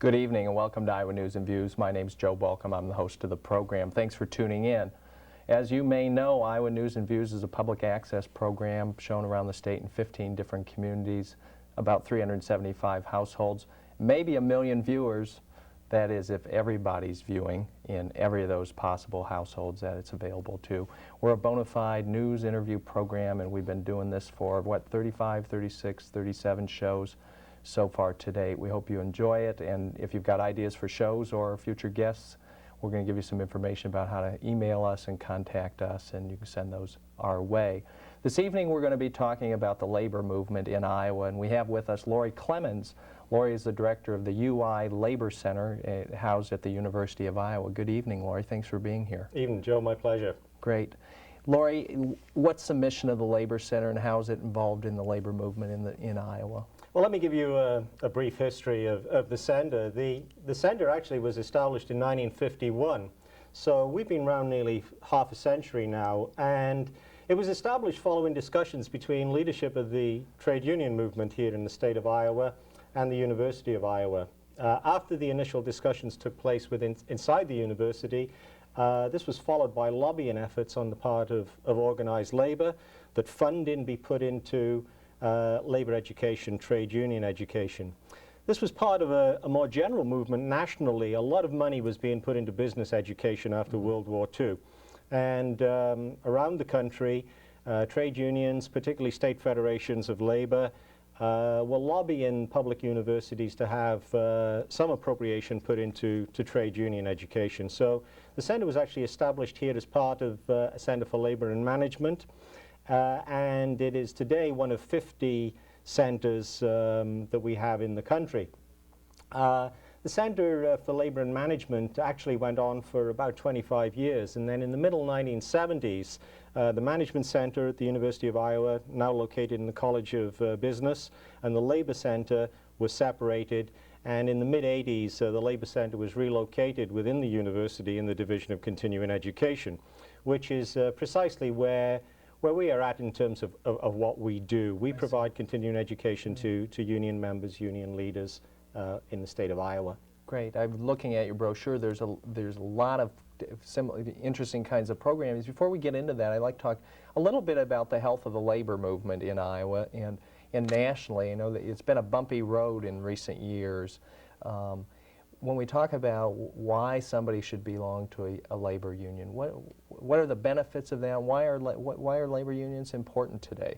Good evening and welcome to Iowa News and Views. My name is Joe Balcom. I'm the host of the program. Thanks for tuning in. As you may know, Iowa News and Views is a public access program shown around the state in 15 different communities, about 375 households, maybe 1 million viewers. That is, if everybody's viewing in every of those possible households that it's available to. We're a bona fide news interview program, and we've been doing this for, 35, 36, 37 shows so far to date. We hope you enjoy it, and if you've got ideas for shows or future guests, we're going to give you some information about how to email us and contact us, and you can send those our way. This evening we're going to be talking about the labor movement in Iowa, and we have with us Laurie Clements. Laurie is the director of the UI Labor Center housed at the University of Iowa. Good evening, Laurie. Thanks for being here. Evening, Joe. My pleasure. Great. Laurie, what's the mission of the Labor Center and how is it involved in the labor movement in Iowa? Well, let me give you a brief history of the center. The center actually was established in 1951, so we've been around nearly half a century now, and it was established following discussions between leadership of the trade union movement here in the state of Iowa and the University of Iowa. After the initial discussions took place inside the university, this was followed by lobbying efforts on the part of organized labor that funding be put into labor education, trade union education. This was part of a more general movement nationally. A lot of money was being put into business education after World War II. And around the country, trade unions, particularly state federations of labor, were lobbying public universities to have some appropriation put into trade union education. So the center was actually established here as part of a Center for Labor and Management. And it is today one of 50 centers that we have in the country. The Center for Labor and Management actually went on for about 25 years, and then in the middle 1970s, the Management Center at the University of Iowa, now located in the College of Business, and the Labor Center was separated, and in the mid-80s, the Labor Center was relocated within the university in the Division of Continuing Education, which is precisely where we are at in terms of what we do. We provide continuing education to union members, union leaders in the state of Iowa. Great. I'm looking at your brochure. There's a lot of similar, interesting kinds of programs. Before we get into that, I'd like to talk a little bit about the health of the labor movement in Iowa and nationally. I know that it's been a bumpy road in recent years. When we talk about why somebody should belong to a labor union, what are the benefits of that? Why are labor unions important today?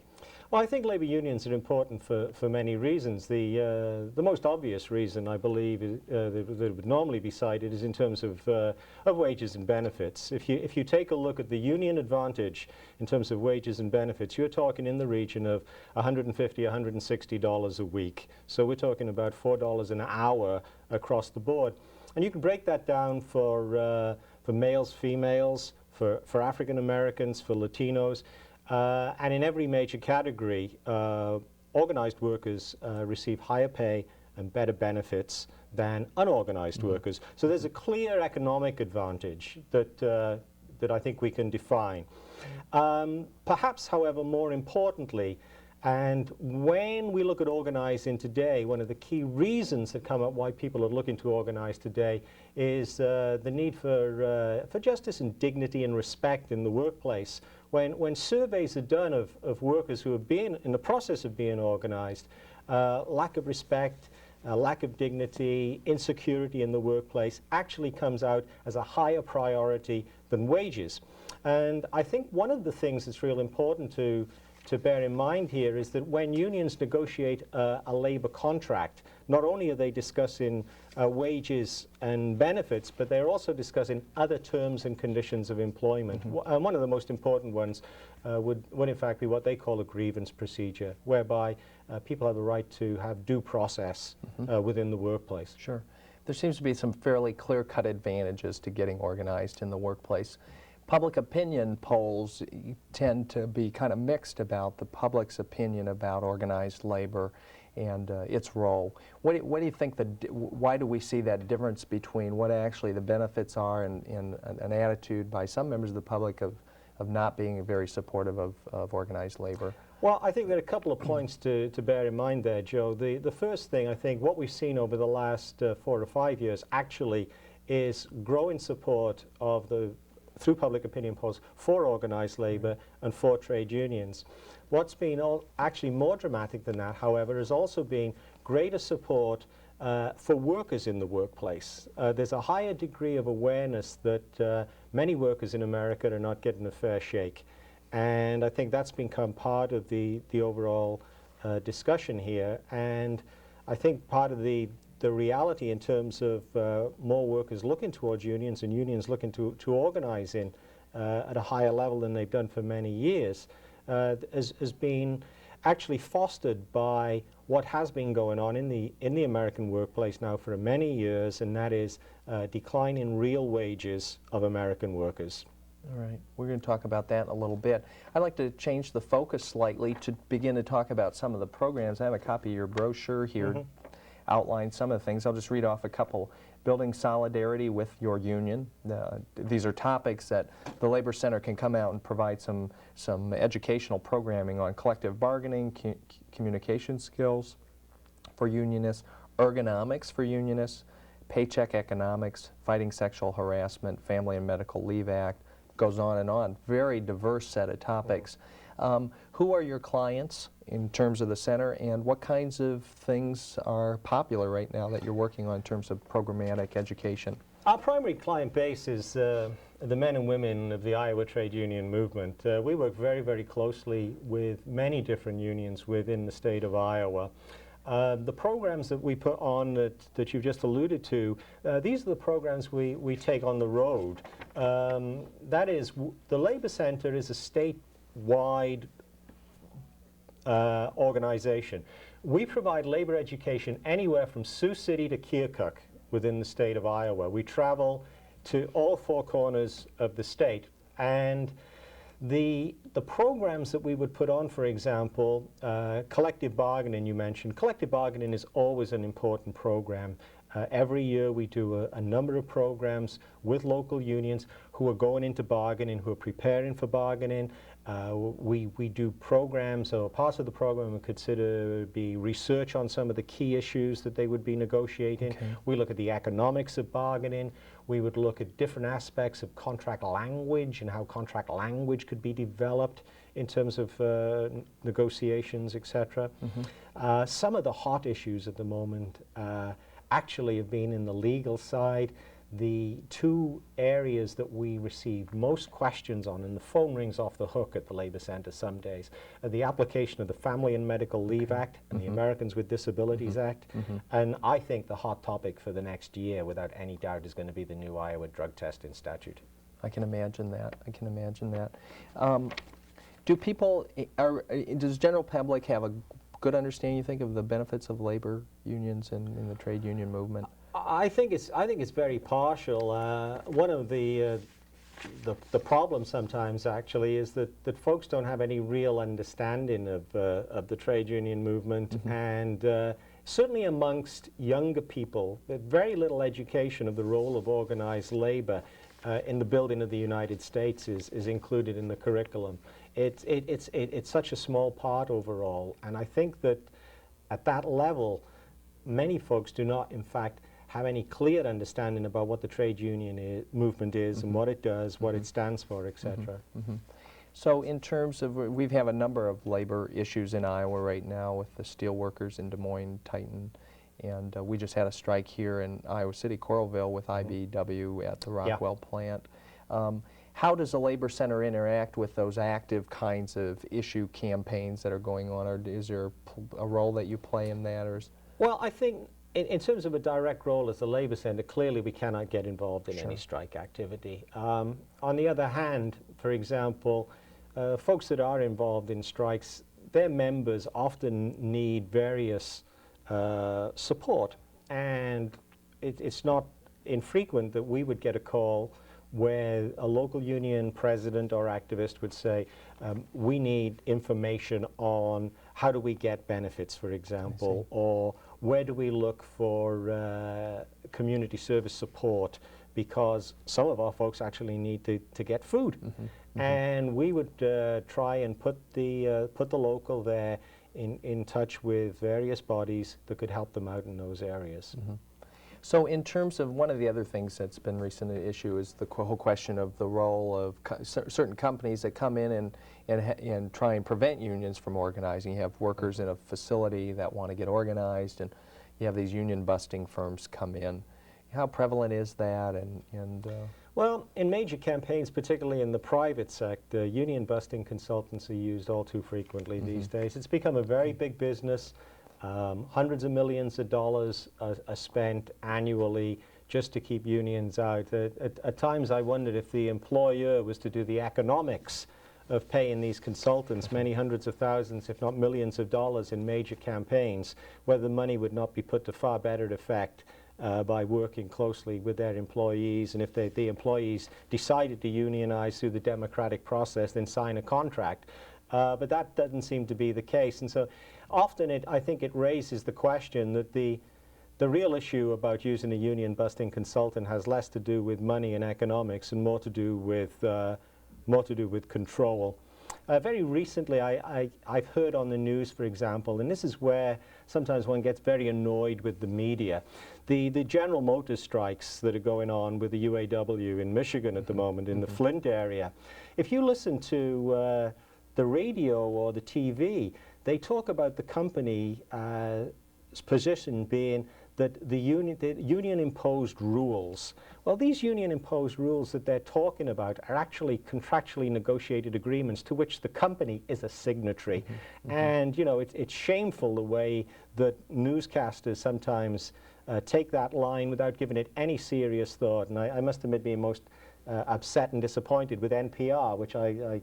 Well, I think labor unions are important for many reasons. The most obvious reason, I believe, that would normally be cited is in terms of wages and benefits. If you take a look at the union advantage in terms of wages and benefits, you're talking in the region of $150, $160 a week. So we're talking about $4 an hour across the board. And you can break that down for males, females, for African Americans, for Latinos, and in every major category, organized workers receive higher pay and better benefits than unorganized workers. So there's a clear economic advantage that I think we can define. Perhaps, however, more importantly, and when we look at organizing today, one of the key reasons that come up why people are looking to organize today is the need for justice and dignity and respect in the workplace. When surveys are done of workers who have been in the process of being organized, lack of respect, lack of dignity, insecurity in the workplace actually comes out as a higher priority than wages. And I think one of the things that's real important to bear in mind here is that when unions negotiate a labor contract, not only are they discussing wages and benefits, but they're also discussing other terms and conditions of employment. And one of the most important ones would in fact be what they call a grievance procedure, whereby people have the right to have due process within the workplace. Sure. There seems to be some fairly clear-cut advantages to getting organized in the workplace. Public opinion polls tend to be kind of mixed about the public's opinion about organized labor and its role. What do you think, why do we see that difference between what actually the benefits are and an attitude by some members of the public of not being very supportive of organized labor? Well, I think there are a couple of points to bear in mind there, Joe. The first thing, I think, what we've seen over the last 4 or 5 years actually is growing support of through public opinion polls for organised labour and for trade unions. What's been actually more dramatic than that, however, has also been greater support for workers in the workplace. There's a higher degree of awareness that many workers in America are not getting a fair shake. And I think that's become part of the overall discussion here. And I think part of the reality in terms of more workers looking towards unions and unions looking to organize in at a higher level than they've done for many years has been actually fostered by what has been going on in the American workplace now for many years, and that is decline in real wages of American workers. All right, we're going to talk about that in a little bit. I'd like to change the focus slightly to begin to talk about some of the programs. I have a copy of your brochure here, outlines some of the things. I'll just read off a couple. Building solidarity with your union. These are topics that the Labor Center can come out and provide some educational programming on: collective bargaining, communication skills for unionists, ergonomics for unionists, paycheck economics, fighting sexual harassment, Family and Medical Leave Act, goes on and on. Very diverse set of topics. Who are your clients in terms of the center, and what kinds of things are popular right now that you're working on in terms of programmatic education? Our primary client base is the men and women of the Iowa trade union movement. We work very, very closely with many different unions within the state of Iowa. The programs that we put on that you've just alluded to, these are the programs we take on the road. That is, the Labor Center is a statewide organization. We provide labor education anywhere from Sioux City to Keokuk within the state of Iowa. We travel to all 4 corners of the state, and the programs that we would put on, for example, collective bargaining you mentioned. Collective bargaining is always an important program. Every year we do a number of programs with local unions who are going into bargaining, who are preparing for bargaining. We do programs, or parts of the program we consider be research on some of the key issues that they would be negotiating. Okay. We look at the economics of bargaining. We would look at different aspects of contract language and how contract language could be developed in terms of negotiations, etc. Some of the hot issues at the moment actually have been in the legal side. The 2 areas that we receive most questions on, and the phone rings off the hook at the Labor Center some days, are the application of the Family and Medical Leave Act and the Americans with Disabilities Act. And I think the hot topic for the next year, without any doubt, is going to be the new Iowa drug testing statute. I can imagine that. I can imagine that. Do people, does general public have a good understanding, you think, of the benefits of labor unions in the trade union movement? I think it's very partial. One of the problems sometimes actually is that folks don't have any real understanding of the trade union movement, and certainly amongst younger people, very little education of the role of organized labor in the building of the United States is included in the curriculum. It's such a small part overall, and I think that at that level, many folks do not, in fact, have any clear understanding about what the trade union movement is and what it does, what it stands for, etc. So in terms of, we have a number of labor issues in Iowa right now with the steel workers in Des Moines, Titan, and we just had a strike here in Iowa City, Coralville, with IBEW at the Rockwell plant. How does the Labor Center interact with those active kinds of issue campaigns that are going on, or is there a role that you play in that? Or Well, I think in terms of a direct role as the Labor Center, clearly we cannot get involved in any strike activity. On the other hand, for example, folks that are involved in strikes, their members often need various support, and it's not infrequent that we would get a call where a local union president or activist would say, we need information on how do we get benefits, for example, or where do we look for community service support because some of our folks actually need to get food. And we would try and put the local there in touch with various bodies that could help them out in those areas. So in terms of one of the other things that's been recent issue is the whole question of the role of certain companies that come in and try and prevent unions from organizing. You have workers in a facility that want to get organized, and you have these union busting firms come in. How prevalent is that? Well, in major campaigns, particularly in the private sector, union busting consultants are used all too frequently these days. It's become a very big business. Hundreds of millions of dollars are spent annually just to keep unions out. At times I wondered if the employer was to do the economics of paying these consultants many hundreds of thousands, if not millions of dollars in major campaigns, whether the money would not be put to far better effect by working closely with their employees, and if the employees decided to unionize through the democratic process, then sign a contract. But that doesn't seem to be the case. And so often I think it raises the question that the real issue about using a union busting consultant has less to do with money and economics and more to do with control. Very recently I've heard on the news, for example, and this is where sometimes one gets very annoyed with the media, the General Motors strikes that are going on with the UAW in Michigan at the moment in the Flint area. If you listen to the radio or the TV, they talk about the company's position being that the union-imposed rules. Well, these union-imposed rules that they're talking about are actually contractually negotiated agreements to which the company is a signatory. And, you know, it's shameful the way that newscasters sometimes take that line without giving it any serious thought. And I must admit being most upset and disappointed with NPR, which I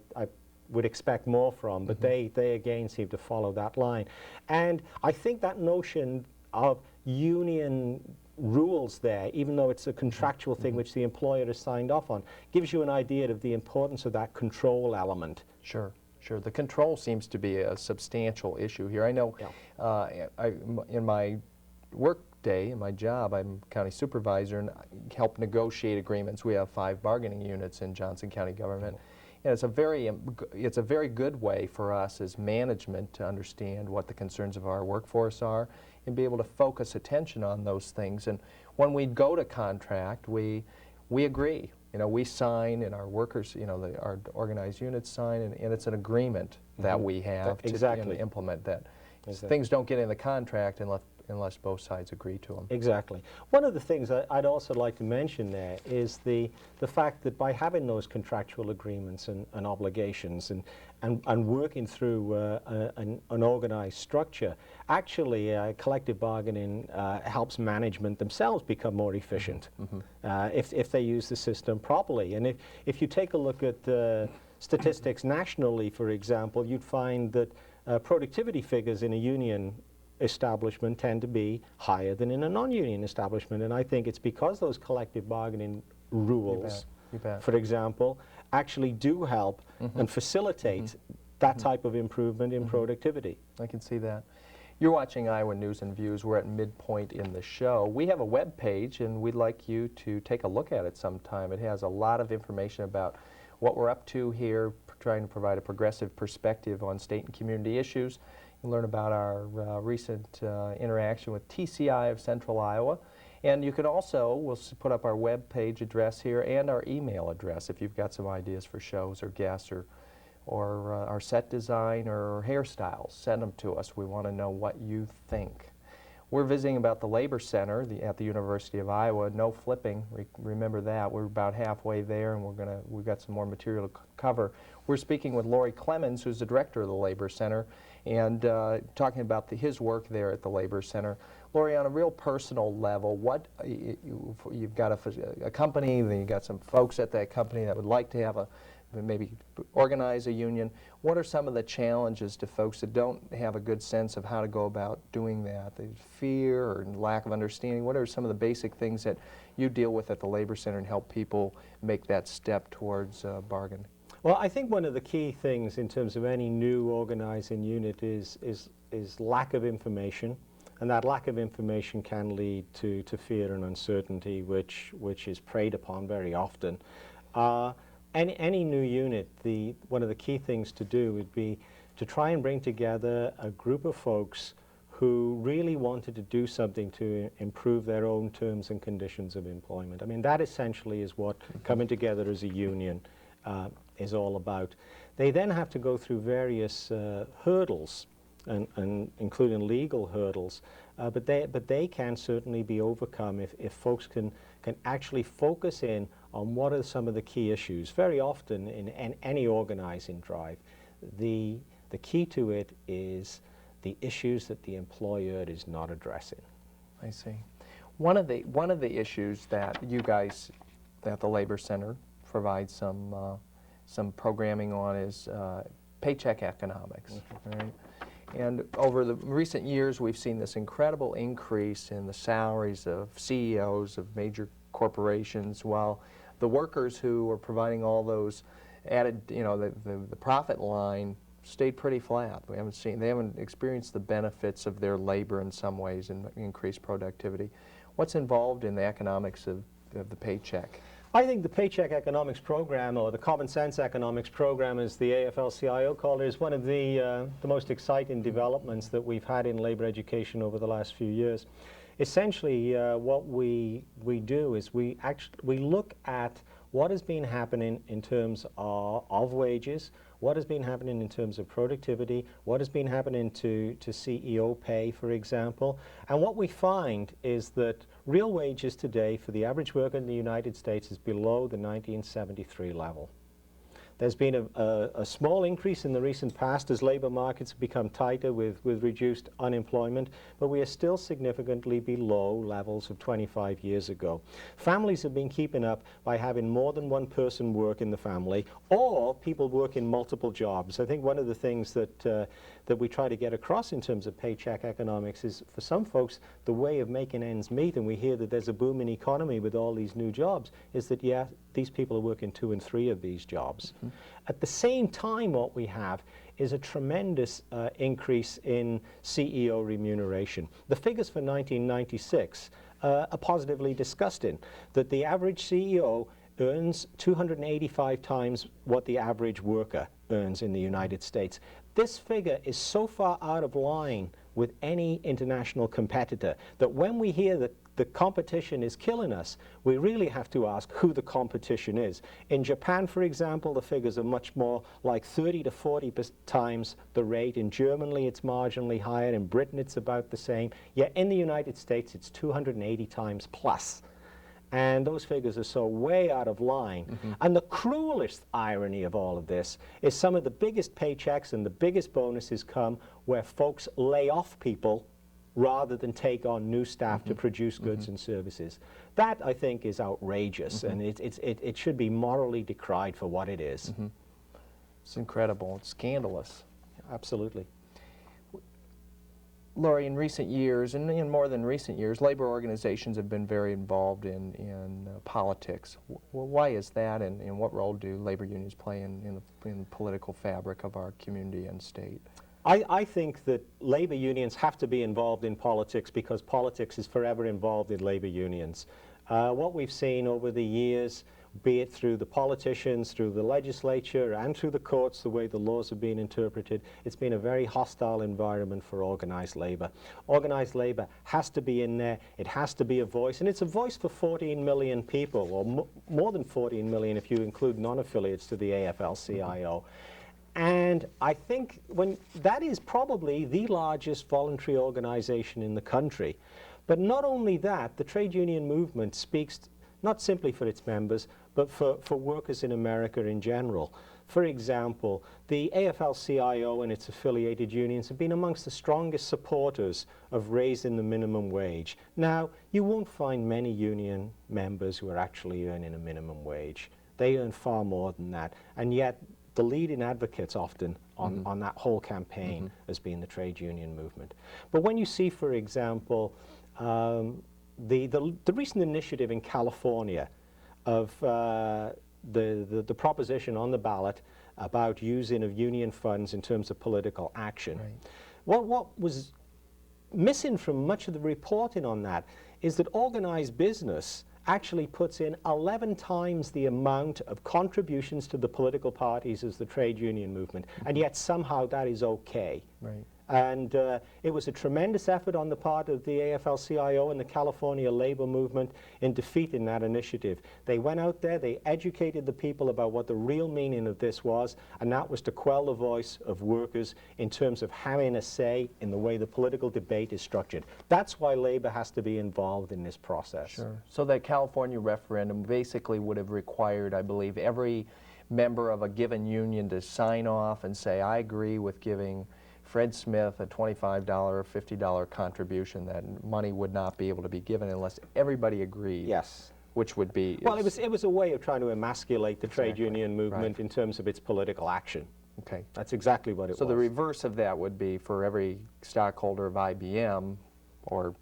would expect more from, but they again seem to follow that line. And I think that notion of union rules there, even though it's a contractual thing which the employer has signed off on, gives you an idea of the importance of that control element. Sure, sure. The control seems to be a substantial issue here. I know in my work day, in my job, I'm county supervisor and I help negotiate agreements. We have 5 bargaining units in Johnson County government. And it's a very good way for us as management to understand what the concerns of our workforce are and be able to focus attention on those things. And when we go to contract, we agree. You know, we sign, and our workers, you know, our organized units sign, and it's an agreement that we have to implement that. Things don't get in the contract unless both sides agree to them. Exactly. One of the things I'd also like to mention there is the fact that by having those contractual agreements and obligations and working through an organized structure, actually collective bargaining helps management themselves become more efficient if they use the system properly. And if you take a look at statistics nationally, for example, you'd find that productivity figures in a union establishment tend to be higher than in a non-union establishment, and I think it's because those collective bargaining rules, for example, actually do help and facilitate that type of improvement in productivity. I can see that. You're watching Iowa News and Views. We're at midpoint in the show. We have a web page, and we'd like you to take a look at it sometime. It has a lot of information about what we're up to here, trying to provide a progressive perspective on state and community issues. You learn about our recent interaction with TCI of Central Iowa. And you can also, we'll put up our web page address here and our email address if you've got some ideas for shows or guests or our set design or hairstyles. Send them to us. We want to know what you think. We're visiting about the Labor Center at the University of Iowa. No flipping. Remember that. We're about halfway there, and we've got some more material to cover. We're speaking with Laurie Clements, who's the director of the Labor Center, and talking about his work there at the Labor Center. Laurie, on a real personal level, you've got a company, then you've got some folks at that company that would like to have maybe organize a union. What are some of the challenges to folks that don't have a good sense of how to go about doing that? The fear or lack of understanding? What are some of the basic things that you deal with at the Labor Center and help people make that step towards bargain? Well, I think one of the key things in terms of any new organizing unit is lack of information. And that lack of information can lead to fear and uncertainty, which is preyed upon very often. Any new unit, one of the key things to do would be to try and bring together a group of folks who really wanted to do something to improve their own terms and conditions of employment. I mean, that essentially is what coming together as a union is all about. They then have to go through various hurdles, and including legal hurdles, but they can certainly be overcome if folks can actually focus in on what are some of the key issues. Very often in any organizing drive, the key to it is the issues that the employer is not addressing. I see. One of the issues that you guys at the Labor Center provide some programming on is paycheck economics. Right? And over the recent years, we've seen this incredible increase in the salaries of CEOs of major corporations, while the workers who are providing all those added, the profit line stayed pretty flat. They haven't experienced the benefits of their labor in some ways and increased productivity. What's involved in the economics of the paycheck? I think the Paycheck Economics Program, or the Common Sense Economics Program, as the AFL-CIO called it, is one of the most exciting developments that we've had in labor education over the last few years. Essentially, what we do is we look at what has been happening in terms of wages, what has been happening in terms of productivity, what has been happening to CEO pay, for example. And what we find is that real wages today for the average worker in the United States is below the 1973 level. There's been a small increase in the recent past as labor markets have become tighter with reduced unemployment, but we are still significantly below levels of 25 years ago. Families have been keeping up by having more than one person work in the family, or people work in multiple jobs. I think one of the things that we try to get across in terms of paycheck economics is, for some folks, the way of making ends meet, and we hear that there's a booming economy with all these new jobs, is that, yeah, these people are working 2 and 3 of these jobs. Mm-hmm. At the same time, what we have is a tremendous increase in CEO remuneration. The figures for 1996 are positively disgusting, that the average CEO earns 285 times what the average worker earns in the United States. This figure is so far out of line with any international competitor that when we hear that the competition is killing us, we really have to ask who the competition is. In Japan, for example, the figures are much more like 30 to 40 times the rate. In Germany, it's marginally higher. In Britain, it's about the same. Yet in the United States, it's 280 times plus. And those figures are so way out of line. Mm-hmm. And the cruelest irony of all of this is some of the biggest paychecks and the biggest bonuses come where folks lay off people rather than take on new staff to produce goods and services. That, I think, is outrageous, and it should be morally decried for what it is. It's incredible. It's scandalous. Absolutely. Laurie, in recent years, and in more than recent years, labor organizations have been very involved in politics. Why is that, and what role do labor unions play in the political fabric of our community and state? I think that labor unions have to be involved in politics because politics is forever involved in labor unions. What we've seen over the years, be it through the politicians, through the legislature, and through the courts, the way the laws have been interpreted, it's been a very hostile environment for organized labor. Organized labor has to be in there, it has to be a voice, and it's a voice for 14 million people, or more than 14 million if you include non-affiliates to the AFL-CIO. And I think that is probably the largest voluntary organization in the country. But not only that, the trade union movement speaks not simply for its members, but for workers in America in general. For example, the AFL-CIO and its affiliated unions have been amongst the strongest supporters of raising the minimum wage. Now, you won't find many union members who are actually earning a minimum wage. They earn far more than that, and yet the leading advocates often on that whole campaign has been the trade union movement. But when you see, for example, the recent initiative in California of the proposition on the ballot about using of union funds in terms of political action, what was missing from much of the reporting on that is that organized business actually puts in 11 times the amount of contributions to the political parties as the trade union movement, and yet somehow that is okay. Right. And it was a tremendous effort on the part of the AFL-CIO and the California labor movement in defeating that initiative. They went out there, they educated the people about what the real meaning of this was, and that was to quell the voice of workers in terms of having a say in the way the political debate is structured. That's why labor has to be involved in this process. Sure. So that California referendum basically would have required, I believe, every member of a given union to sign off and say, I agree with giving Fred Smith a $25 or $50 contribution. That money would not be able to be given unless everybody agreed. Yes. Which would be... Well, it was a way of trying to emasculate the trade Exactly. union movement Right. in terms of its political action. Okay. That's exactly what it was. So the reverse of that would be for every stockholder of IBM or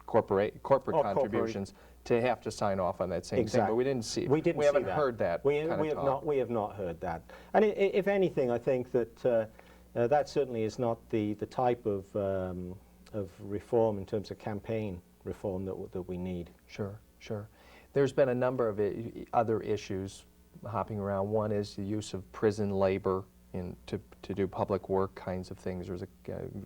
corporate contributions to have to sign off on that same Exactly. thing. But we didn't see. We didn't we see haven't that. heard that. We kind of have talk. not. We have not heard that. And if anything, I think that that certainly is not the type of reform in terms of campaign reform that we need. Sure, sure. There's been a number of other issues hopping around. One is the use of prison labor to do public work kinds of things. There was a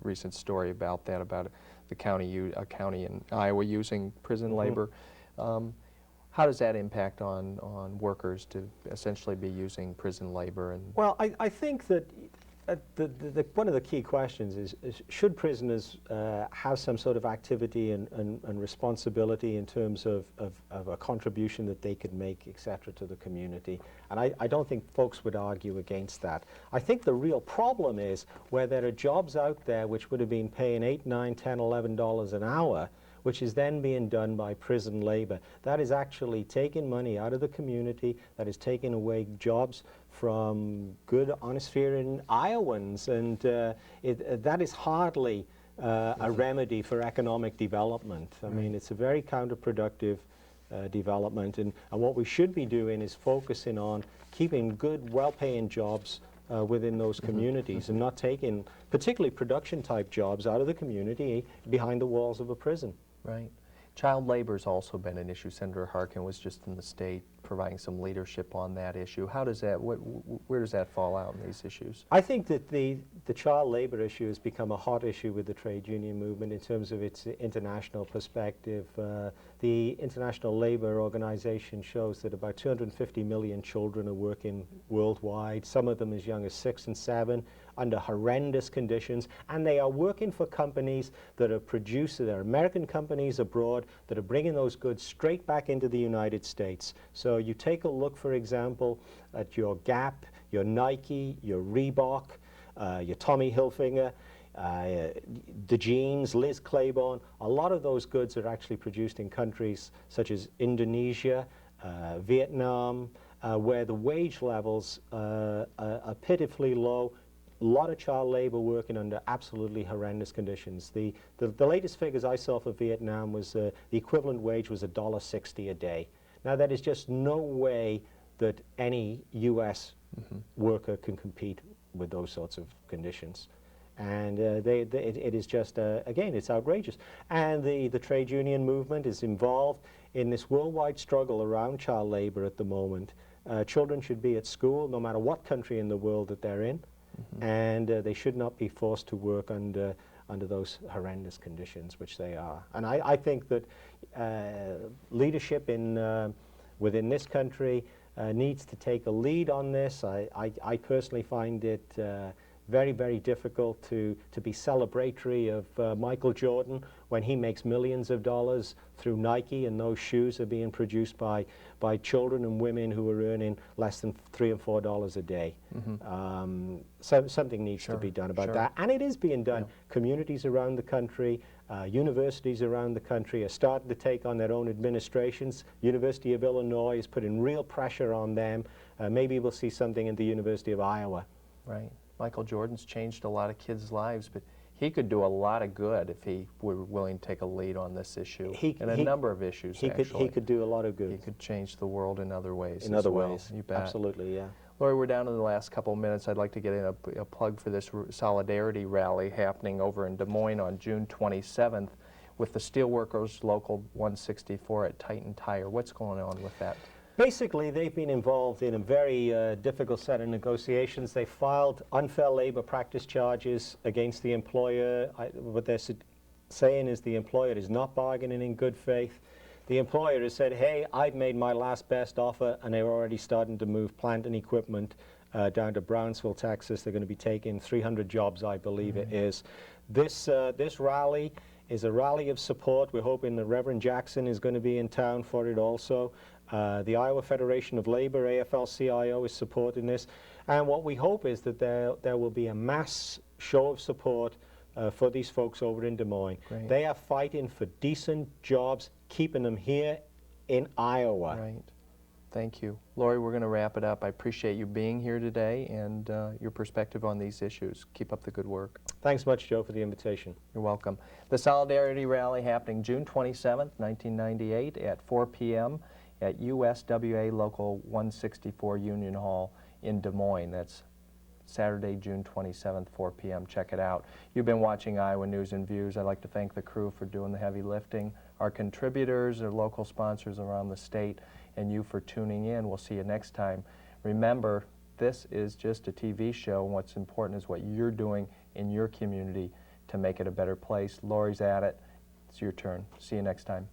recent story about that, about a county in Iowa using prison labor. How does that impact on workers to essentially be using prison labor? And Well, I think that one of the key questions is should prisoners have some sort of activity and responsibility in terms of a contribution that they could make, etc., to the community? And I don't think folks would argue against that. I think the real problem is where there are jobs out there which would have been paying $8, $9, $10, $11 an hour, which is then being done by prison labor. That is actually taking money out of the community, that is taking away jobs from good, honest-fearing Iowans, and that is hardly a remedy for economic development. I mean, it's a very counterproductive development, and what we should be doing is focusing on keeping good, well-paying jobs within those communities and not taking particularly production-type jobs out of the community behind the walls of a prison. right. Child labor's also been an issue. Senator Harkin was just in the state providing some leadership on that issue. How does that, where does that fall out in these issues? I think that the child labor issue has become a hot issue with the trade union movement in terms of its international perspective. The International Labor Organization shows that about 250 million children are working worldwide, some of them as young as 6 and 7, under horrendous conditions, and they are working for companies that are producing, they're American companies abroad that are bringing those goods straight back into the United States. So you take a look, for example, at your Gap, your Nike, your Reebok, your Tommy Hilfiger, the jeans, Liz Claiborne. A lot of those goods are actually produced in countries such as Indonesia, Vietnam, where the wage levels are pitifully low. A lot of child labor working under absolutely horrendous conditions. The latest figures I saw for Vietnam was the equivalent wage was $1.60 a day. Now that is just no way that any U.S. worker can compete with those sorts of conditions. And it is just, again, it's outrageous. And the trade union movement is involved in this worldwide struggle around child labor at the moment. Children should be at school no matter what country in the world that they're in. And they should not be forced to work under those horrendous conditions, which they are. And I think that leadership within this country needs to take a lead on this. I personally find it very, very difficult to be celebratory of Michael Jordan when he makes millions of dollars through Nike, and those shoes are being produced by children and women who are earning less than $3 and $4 a day. So something needs to be done about that, and it is being done. Communities around the country, universities around the country are starting to take on their own administrations. University of Illinois is putting real pressure on them. Maybe we'll see something in the University of Iowa. Right. Michael Jordan's changed a lot of kids' lives, but He could do a lot of good if he were willing to take a lead on this issue, and a number of issues, actually. He could do a lot of good. He could change the world in other ways In as other well. ways, You bet. absolutely, yeah. Laurie, we're down to the last couple of minutes. I'd like to get in a plug for this Solidarity Rally happening over in Des Moines on June 27th with the Steelworkers Local 164 at Titan Tire. What's going on with that? Basically, they've been involved in a very difficult set of negotiations. They filed unfair labor practice charges against the employer. What they're saying is the employer is not bargaining in good faith. The employer has said, hey, I've made my last best offer, and they're already starting to move plant and equipment down to Brownsville, Texas. They're going to be taking 300 jobs, I believe it is. This rally is a rally of support. We're hoping that Reverend Jackson is going to be in town for it also. The Iowa Federation of Labor, AFL-CIO, is supporting this. And what we hope is that there will be a mass show of support for these folks over in Des Moines. Great. They are fighting for decent jobs, keeping them here in Iowa. Right. Thank you. Laurie, we're going to wrap it up. I appreciate you being here today and your perspective on these issues. Keep up the good work. Thanks much, Joe, for the invitation. You're welcome. The Solidarity Rally happening June 27th, 1998 at 4 p.m. at USWA Local 164 Union Hall in Des Moines. That's Saturday, June 27th, 4 p.m. Check it out. You've been watching Iowa News and Views. I'd like to thank the crew for doing the heavy lifting, our contributors, our local sponsors around the state, and you for tuning in. We'll see you next time. Remember, this is just a TV show, and what's important is what you're doing in your community to make it a better place. Laurie's at it. It's your turn. See you next time.